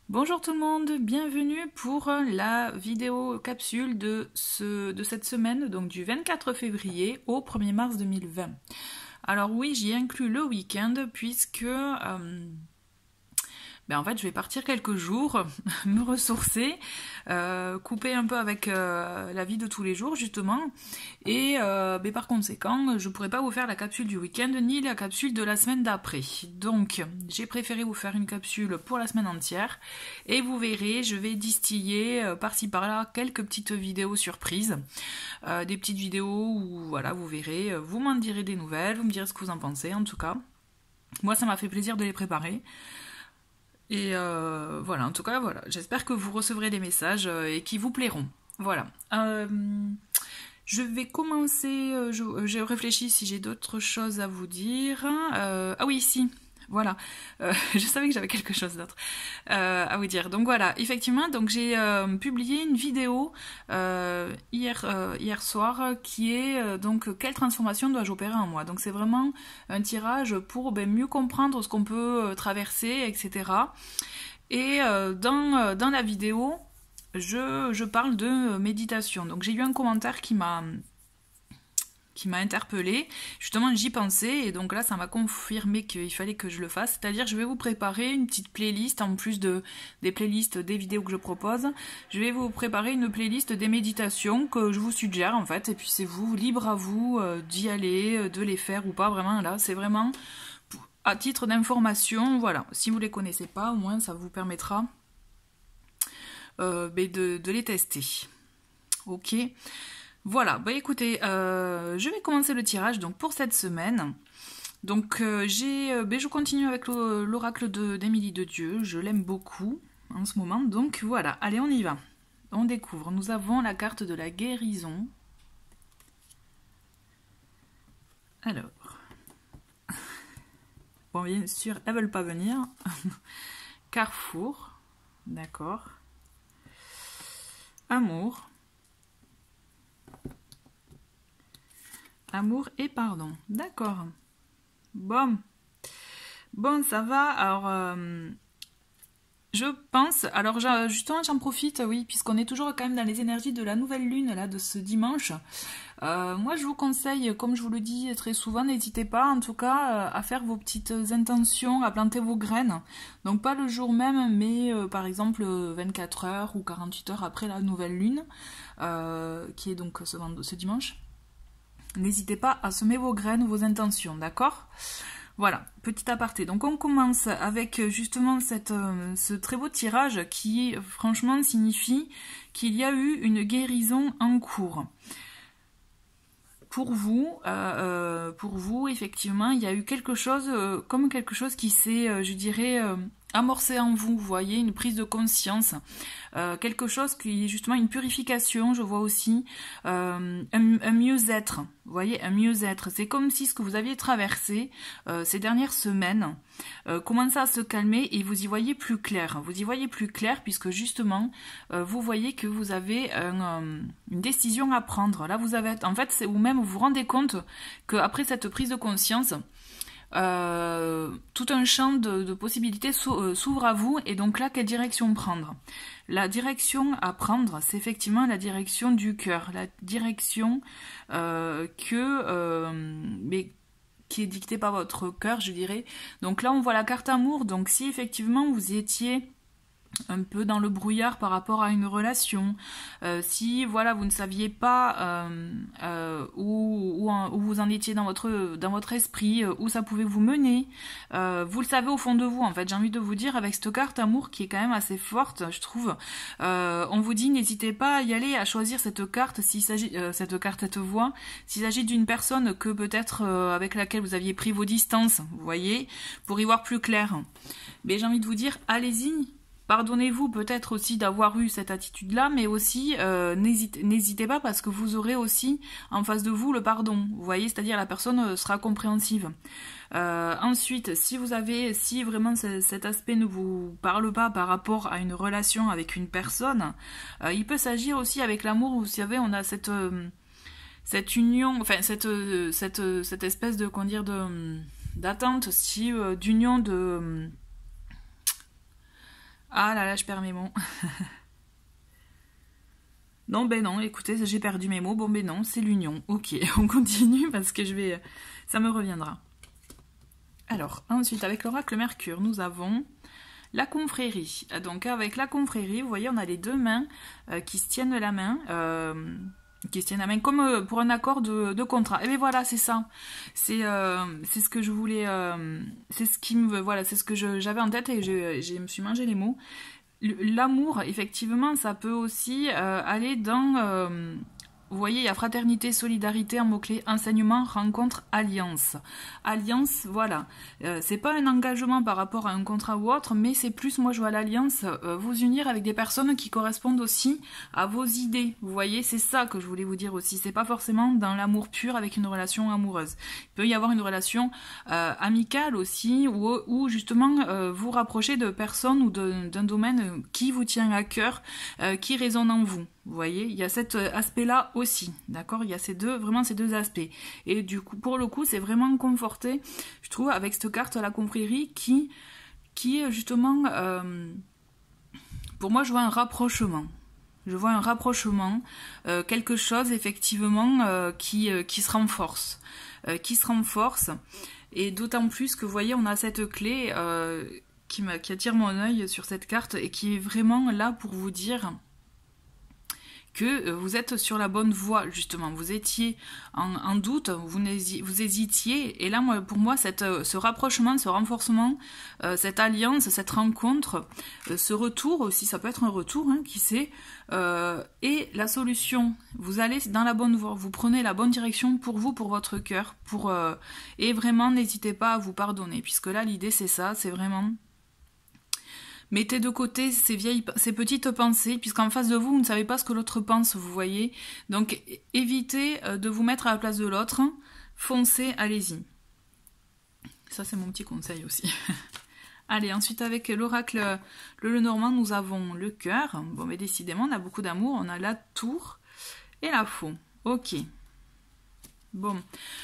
Bonjour tout le monde, bienvenue pour la vidéo capsule de cette semaine, donc du 24 février au 1er mars 2020. Alors oui, j'y inclus le week-end puisque en fait je vais partir quelques jours, me ressourcer, couper un peu avec la vie de tous les jours justement, et par conséquent je pourrais pas vous faire la capsule du week-end ni la capsule de la semaine d'après. Donc j'ai préféré vous faire une capsule pour la semaine entière, et vous verrez, je vais distiller par-ci par-là quelques petites vidéos surprises, des petites vidéos où voilà, vous verrez, vous m'en direz des nouvelles, vous me direz ce que vous en pensez. En tout cas, moi ça m'a fait plaisir de les préparer. Et voilà, en tout cas, voilà. J'espère que vous recevrez des messages et qui vous plairont. Voilà. Je vais commencer. J'ai réfléchi si j'ai d'autres choses à vous dire. Ah oui, si. Voilà. Je savais que j'avais quelque chose d'autre à vous dire. Donc voilà, effectivement, donc j'ai publié une vidéo hier soir qui est donc quelle transformation dois-je opérer en moi. Donc c'est vraiment un tirage pour mieux comprendre ce qu'on peut traverser, etc. Et dans la vidéo, je parle de méditation. Donc j'ai eu un commentaire qui m'a interpellée. Justement, j'y pensais et donc là, ça m'a confirmé qu'il fallait que je le fasse. C'est-à-dire, je vais vous préparer une petite playlist en plus des playlists des vidéos que je propose. Je vais vous préparer une playlist des méditations que je vous suggère en fait. Et puis c'est vous, libre à vous d'y aller, de les faire ou pas. Vraiment, là, c'est vraiment à titre d'information. Voilà, si vous les connaissez pas, au moins ça vous permettra de les tester. Ok. Voilà, écoutez, je vais commencer le tirage donc pour cette semaine. Donc je continue avec l'oracle d'Émilie de Dieu, je l'aime beaucoup en ce moment. Donc voilà, allez, on y va. On découvre, nous avons la carte de la guérison. Alors, bon, bien sûr, elles veulent pas venir. Carrefour, d'accord. Amour. Amour et pardon. D'accord. Bon, ça va. Alors, je pense... Alors, justement, j'en profite, oui, puisqu'on est toujours quand même dans les énergies de la nouvelle lune, là, de ce dimanche. Moi, je vous conseille, comme je vous le dis très souvent, n'hésitez pas, en tout cas, à faire vos petites intentions, à planter vos graines. Donc, pas le jour même, mais par exemple, 24 heures ou 48 heures après la nouvelle lune, qui est donc ce dimanche. N'hésitez pas à semer vos graines, vos intentions, d'accord ? Voilà, petit aparté. Donc on commence avec justement ce très beau tirage qui franchement signifie qu'il y a eu une guérison en cours. Pour vous, effectivement, il y a eu quelque chose, comme quelque chose qui s'est, je dirais, amorcé en vous, vous voyez, une prise de conscience, quelque chose qui est justement une purification, je vois aussi, un mieux-être, vous voyez, un mieux-être. C'est comme si ce que vous aviez traversé ces dernières semaines commençait à se calmer et vous y voyez plus clair. Vous y voyez plus clair puisque justement, vous voyez que vous avez une décision à prendre. Là, vous avez, en fait, ou même vous vous rendez compte qu'après cette prise de conscience, tout un champ de possibilités s'ouvre à vous, et donc là, quelle direction prendre? La direction à prendre, c'est effectivement la direction du cœur, la direction qui est dictée par votre cœur, je dirais. Donc là, on voit la carte amour, donc si effectivement vous étiez un peu dans le brouillard par rapport à une relation, si voilà vous ne saviez pas où vous en étiez dans votre esprit, où ça pouvait vous mener, vous le savez au fond de vous en fait. J'ai envie de vous dire, avec cette carte amour qui est quand même assez forte, je trouve, on vous dit n'hésitez pas à y aller, à choisir cette carte s'il s'agit cette voie, s'il s'agit d'une personne que peut-être avec laquelle vous aviez pris vos distances, vous voyez, pour y voir plus clair. Mais j'ai envie de vous dire, allez-y. Pardonnez-vous peut-être aussi d'avoir eu cette attitude-là, mais aussi n'hésitez pas, parce que vous aurez aussi en face de vous le pardon. Vous voyez, c'est-à-dire la personne sera compréhensive. Ensuite, si vraiment cet aspect ne vous parle pas par rapport à une relation avec une personne, il peut s'agir aussi avec l'amour. Vous savez, on a cette union, enfin cette espèce de, comment dire, d'attente, d'union de Ah là là, je perds mes mots. Non, ben non, écoutez, j'ai perdu mes mots. Bon, ben non, c'est l'union. Ok, on continue parce que ça me reviendra. Alors, ensuite, avec l'oracle Mercure, nous avons la confrérie. Donc, avec la confrérie, vous voyez, on a les deux mains qui se tiennent la main. Qui se tiennent la main comme pour un accord de contrat. Et bien voilà, c'est ça. C'est ce que je voulais... c'est ce qui me... Voilà, c'est ce que j'avais en tête et je me suis mangé les mots. L'amour, effectivement, ça peut aussi aller dans... vous voyez, il y a fraternité, solidarité en mots-clés, enseignement, rencontre, alliance. Alliance, voilà. C'est pas un engagement par rapport à un contrat ou autre, mais c'est plus, moi je vois l'alliance, vous unir avec des personnes qui correspondent aussi à vos idées. Vous voyez, c'est ça que je voulais vous dire aussi. C'est pas forcément dans l'amour pur avec une relation amoureuse. Il peut y avoir une relation amicale aussi, où justement vous rapprochez de personnes ou d'un domaine qui vous tient à cœur, qui résonne en vous. Vous voyez, il y a cet aspect-là aussi, d'accord? Il y a vraiment ces deux aspects. Et du coup, pour le coup, c'est vraiment conforté, je trouve, avec cette carte la confrérie qui est justement, pour moi, je vois un rapprochement. Je vois un rapprochement, quelque chose effectivement qui se renforce, et d'autant plus que vous voyez, on a cette clé qui attire mon œil sur cette carte et qui est vraiment là pour vous dire que vous êtes sur la bonne voie, justement. Vous étiez en doute, vous hésitiez, et là, pour moi, ce rapprochement, ce renforcement, cette alliance, cette rencontre, ce retour aussi, ça peut être un retour, hein, qui sait, et la solution, vous allez dans la bonne voie, vous prenez la bonne direction pour vous, pour votre cœur, et vraiment, n'hésitez pas à vous pardonner, puisque là, l'idée, c'est ça, c'est vraiment... Mettez de côté ces petites pensées, puisqu'en face de vous, vous ne savez pas ce que l'autre pense, vous voyez. Donc, évitez de vous mettre à la place de l'autre. Foncez, allez-y. Ça, c'est mon petit conseil aussi. Allez, ensuite, avec l'oracle le Lenormand, nous avons le cœur. Bon, mais décidément, on a beaucoup d'amour. On a la tour et la faux. Ok. Bon,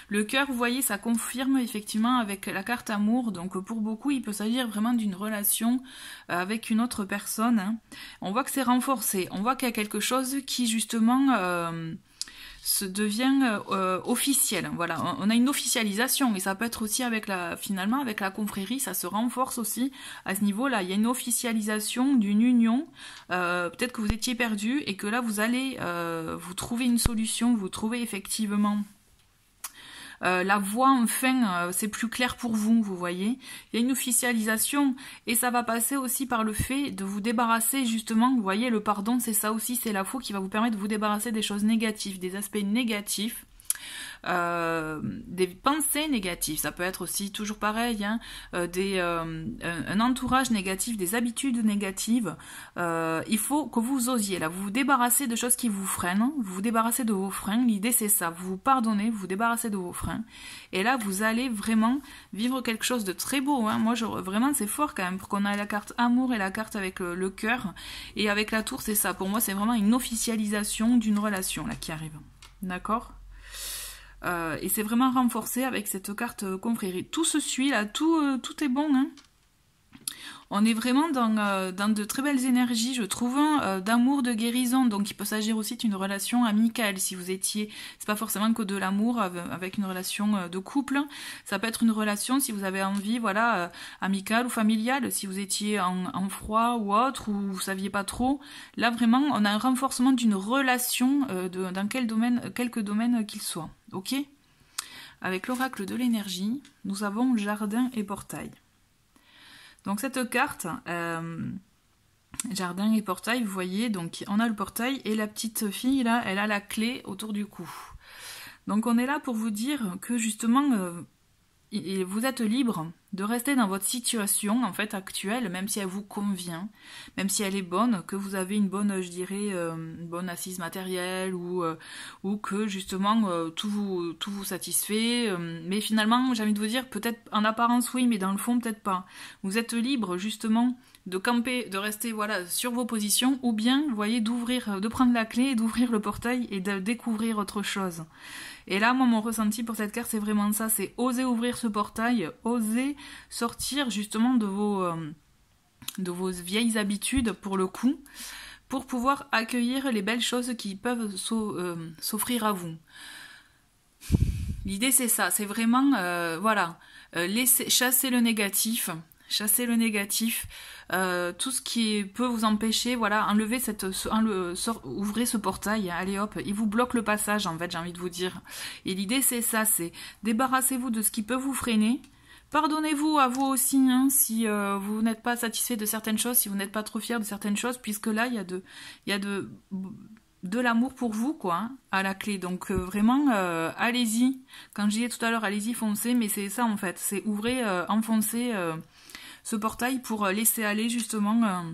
le cœur, vous voyez, ça confirme effectivement avec la carte amour. Donc pour beaucoup, il peut s'agir vraiment d'une relation avec une autre personne. Hein. On voit que c'est renforcé. On voit qu'il y a quelque chose qui justement se devient officiel. Voilà, on a une officialisation et ça peut être aussi finalement avec la confrérie, ça se renforce aussi à ce niveau-là. Il y a une officialisation d'une union. Peut-être que vous étiez perdu et que là vous allez vous trouver une solution. Vous trouvez effectivement la voie, enfin, c'est plus clair pour vous, vous voyez. Il y a une officialisation et ça va passer aussi par le fait de vous débarrasser, justement, vous voyez, le pardon, c'est ça aussi, c'est la foi qui va vous permettre de vous débarrasser des choses négatives, des aspects négatifs. Des pensées négatives, ça peut être aussi toujours pareil, hein, un entourage négatif, des habitudes négatives. Il faut que vous osiez là, vous vous débarrassez de choses qui vous freinent, vous vous débarrassez de vos freins. L'idée c'est ça, vous vous pardonnez, vous vous débarrassez de vos freins. Et là vous allez vraiment vivre quelque chose de très beau. Hein. Moi vraiment c'est fort quand même pour qu'on ait la carte amour et la carte avec le cœur. Et avec la tour c'est ça. Pour moi c'est vraiment une officialisation d'une relation là qui arrive. D'accord ? Et c'est vraiment renforcé avec cette carte confrérie. Tout se suit là, tout est bon. Hein. On est vraiment dans de très belles énergies, je trouve, d'amour, de guérison. Donc il peut s'agir aussi d'une relation amicale. Si vous étiez, c'est pas forcément que de l'amour avec une relation de couple. Ça peut être une relation si vous avez envie, voilà, amicale ou familiale. Si vous étiez en froid ou autre, ou vous saviez pas trop. Là vraiment, on a un renforcement d'une relation dans quelque domaine qu'il soit. Ok ? Avec l'oracle de l'énergie, nous avons jardin et portail. Donc cette carte, jardin et portail, vous voyez, donc on a le portail et la petite fille là, elle a la clé autour du cou. Donc on est là pour vous dire que justement, vous êtes libre de rester dans votre situation en fait actuelle, même si elle vous convient, même si elle est bonne, que vous avez une bonne, je dirais, une bonne assise matérielle ou que justement tout vous satisfait. Mais finalement, j'ai envie de vous dire, peut-être en apparence oui, mais dans le fond peut-être pas. Vous êtes libre justement de camper, de rester voilà sur vos positions, ou bien, vous voyez, de prendre la clé et d'ouvrir le portail et de découvrir autre chose. Et là, moi, mon ressenti pour cette carte, c'est vraiment ça, c'est oser ouvrir ce portail, oser sortir justement de vos de vos vieilles habitudes pour le coup, pour pouvoir accueillir les belles choses qui peuvent s'offrir à vous. L'idée c'est ça, c'est vraiment, voilà, chasser le négatif, tout ce qui peut vous empêcher, voilà, ouvrez ce portail, allez hop, il vous bloque le passage en fait, j'ai envie de vous dire. Et l'idée c'est ça, c'est débarrassez-vous de ce qui peut vous freiner. Pardonnez-vous à vous aussi, hein, si vous n'êtes pas satisfait de certaines choses, si vous n'êtes pas trop fier de certaines choses, puisque là, il y a de l'amour pour vous, quoi, hein, à la clé. Donc vraiment, allez-y. Quand je disais tout à l'heure, allez-y, foncez, mais c'est ça en fait. C'est ouvrez, enfoncez ce portail pour laisser aller justement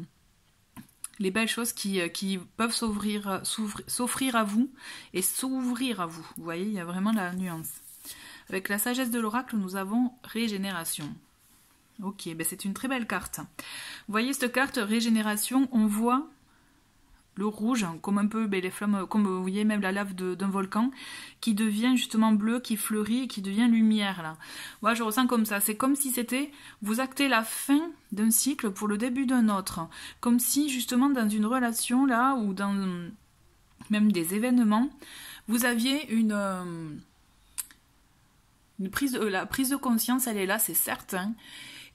les belles choses qui peuvent s'offrir à vous et s'ouvrir à vous. Vous voyez, il y a vraiment la nuance. Avec la sagesse de l'oracle, nous avons régénération. Ok, ben c'est une très belle carte. Vous voyez cette carte régénération, on voit le rouge, comme un peu les flammes, comme vous voyez même la lave d'un volcan, qui devient justement bleu, qui fleurit et qui devient lumière là. Moi je ressens comme ça, c'est comme si c'était, vous actez la fin d'un cycle pour le début d'un autre. Comme si justement dans une relation là, ou dans même des événements, vous aviez la prise de conscience, elle est là, c'est certain.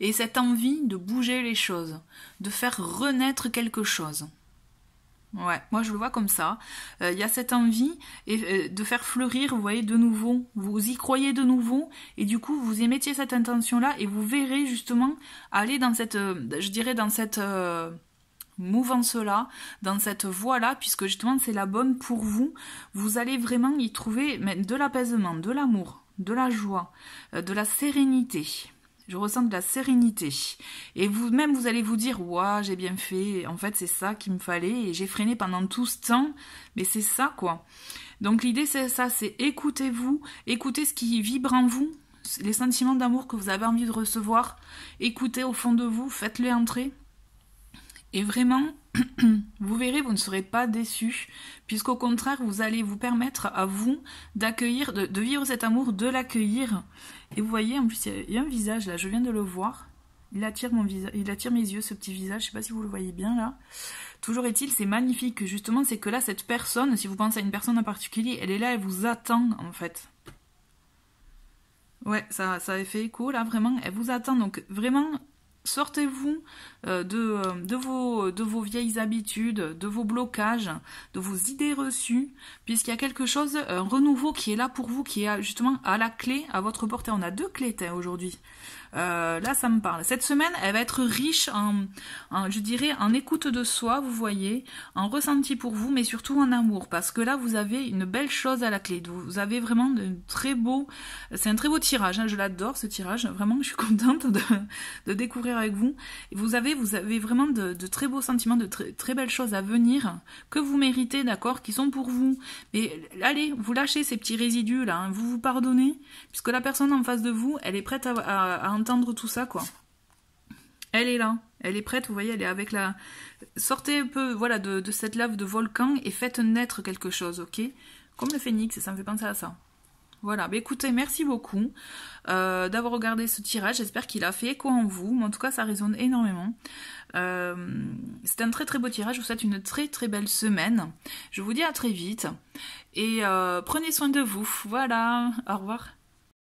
Et cette envie de bouger les choses, de faire renaître quelque chose. Ouais, moi je le vois comme ça. Il y a cette envie de faire fleurir, vous voyez, de nouveau. Vous y croyez de nouveau. Et du coup, vous émettiez cette intention-là et vous verrez justement aller dans cette, je dirais, dans cette mouvance-là, dans cette voie-là, puisque justement c'est la bonne pour vous. Vous allez vraiment y trouver de l'apaisement, de l'amour, de la joie, de la sérénité. Je ressens de la sérénité. Et vous-même, vous allez vous dire, ouah, j'ai bien fait. En fait, c'est ça qu'il me fallait. Et j'ai freiné pendant tout ce temps. Mais c'est ça, quoi. Donc, l'idée, c'est ça. C'est écoutez-vous. Écoutez ce qui vibre en vous. Les sentiments d'amour que vous avez envie de recevoir. Écoutez au fond de vous. Faites-les entrer. Et vraiment, vous verrez, vous ne serez pas déçus, puisqu'au contraire, vous allez vous permettre à vous d'accueillir, de vivre cet amour, de l'accueillir. Et vous voyez, en plus, il y a un visage là, je viens de le voir. Il attire mes yeux, ce petit visage. Je sais pas si vous le voyez bien là. Toujours est-il, c'est magnifique. Justement, c'est que là, cette personne, si vous pensez à une personne en particulier, elle est là, elle vous attend en fait. Ouais, ça a fait écho là, vraiment. Elle vous attend, donc vraiment. Sortez-vous de vos vieilles habitudes, de vos blocages, de vos idées reçues, puisqu'il y a quelque chose, un renouveau qui est là pour vous, qui est justement à la clé, à votre portée. On a 2 clés aujourd'hui. Là, ça me parle. Cette semaine, elle va être riche je dirais, en écoute de soi, vous voyez, en ressenti pour vous, mais surtout en amour, parce que là, vous avez une belle chose à la clé. Vous avez vraiment c'est un très beau tirage, hein, je l'adore ce tirage, vraiment, je suis contente de découvrir avec vous. Vous avez vraiment de très beaux sentiments, de très belles choses à venir, que vous méritez, d'accord, qui sont pour vous. Mais allez, vous lâchez ces petits résidus là, hein, vous pardonnez, puisque la personne en face de vous, elle est prête à entendre tout ça, quoi. Elle est là, elle est prête, vous voyez, elle est avec la... Sortez un peu, voilà, de cette lave de volcan et faites naître quelque chose, ok? Comme le phénix, ça me fait penser à ça. Voilà, bah écoutez, merci beaucoup d'avoir regardé ce tirage, j'espère qu'il a fait écho en vous, mais en tout cas ça résonne énormément. C'est un très très beau tirage, je vous souhaite une très très belle semaine, je vous dis à très vite, et prenez soin de vous, voilà, au revoir.